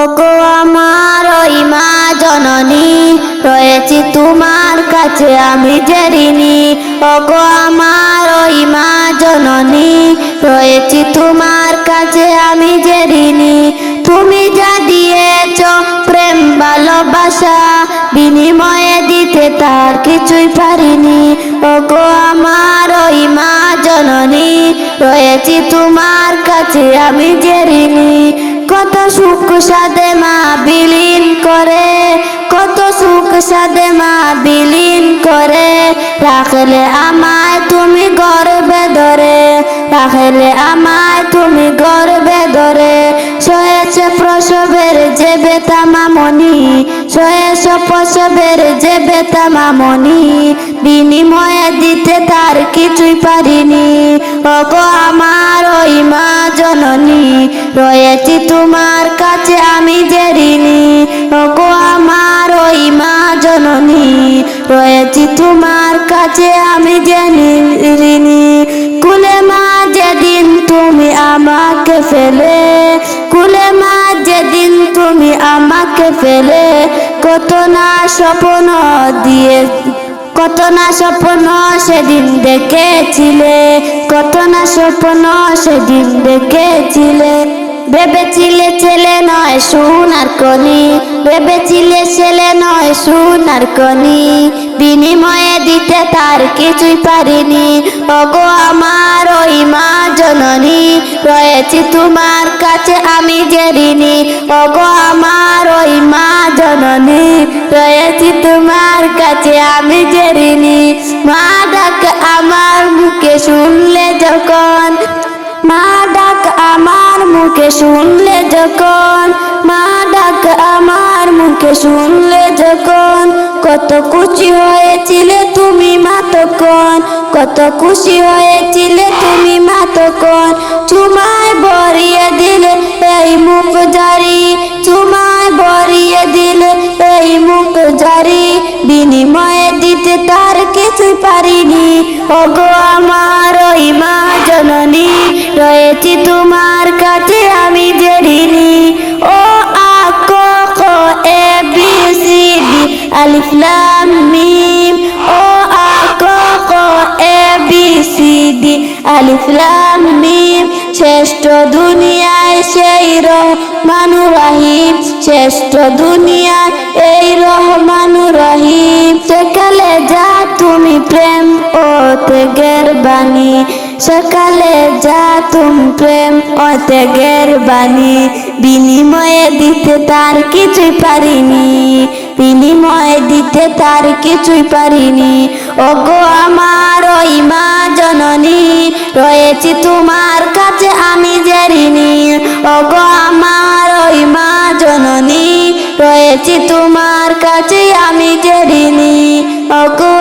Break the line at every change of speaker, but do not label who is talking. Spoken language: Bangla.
ওগো আমার ওই মা জননী, রয়েছি তোমার কাছে আমি যে ঋণী। ওগো আমার ওই মা জননী, রয়েছি তোমার কাছে আমি যে ঋণী। তুমি যা দিয়েছ প্রেম ভালোবাসা, বিনিময়ে দিতে তার কিছুই পারিনি। ওগো আমার ওই মা জননী, রয়েছি তোমার কাছে আমি যে ঋণী। কত সুখ সাধে মা বিলীন করে, কত সুখ সাধে মা বিলীন করে, রাখলে আমায় তুমি গর্বে ধরে, রাখলে আমায় তুমি গর্বে ধরে। সয়েছে প্রসবের যে বেতা মামনি, সয়েছে প্রসবের যে বেতা মামনি, বিনিময়ে দিতে তার কিছুই পারিনি। ওগো আমার ওই মা জননী, রয়েছি তোমার কাছে আমি যে ঋণী। ওগো আমার ওই মা জননী, রয়েছি তোমার কাছে আমি যে ঋণী। কুলে মা যেদিন তুমি আমাকে ফেলে, কুলে মা যেদিন তুমি আমাকে ফেলে, কত না স্বপ্ন দিয়ে, কত না স্বপ্ন সেদিন দেখেছিলে, কত না স্বপ্ন সেদিন দেখেছিলে। ভেবেছিলে ছেলে নয় সোনার কনি, ভেবেছিলে ছেলে নয় সোনার কনি, বিনিময়ে দিতে তার কিছুই পারিনি। ওগো আমার ওই মা জননী, রয়েছি তোমার কাছে আমি যে ঋণী। ওগো আমার ওই মা জননী, রয়েছি তোমার কাছে আমি যে ঋণী। মা ডাক আমার মুখে শুনলে যখন, মা ডাক আমার মুখে শুনলে যখন, মা ডাক আমার মুখে শুনলে যখন, কত খুশি হয়েছিলে তুমি মা তখন, কত খুশি হয়েছিলে তুমি মা তখন। চুমায় ভরিয়ে দিলে এই মুখ জারি, চুমায় ভরিয়ে দিলে এই মুখ জারি, বিনিময়ে দিতে তার কিছুই পারিনি। ওগো আমার ওই মা জননী, রয়েছি তোমার কাছে আমি যে ঋণী। ও আ ক খ এ বি সি ডি আলিফ লাম মিম, ও আ ক খ এ বি সি ডি আলিফ লাম মিম। শ্রেষ্ঠ দুনিয়ায় সেই রহমানুর রহিম, শ্রেষ্ঠ দুনিয়ায় এই রহমানুর রহিম। সকালে যা তুমি প্রেম ও ত্যাগের বাণী, সকালে যা তুমি প্রেম ও ত্যাগের বাণী, বিনিময়ে দিতে তার কিছুই পারিনি, বিনিময়ে দিতে তার কিছুই পারিনি। ওগো আমার ওই মা জননী, রয়েছি তোমার কাছে আমি যে ঋণী। ওগো আমার ওই মা জননী, রয়েছি তোমার কাছে আমি যে ঋণী। ওগো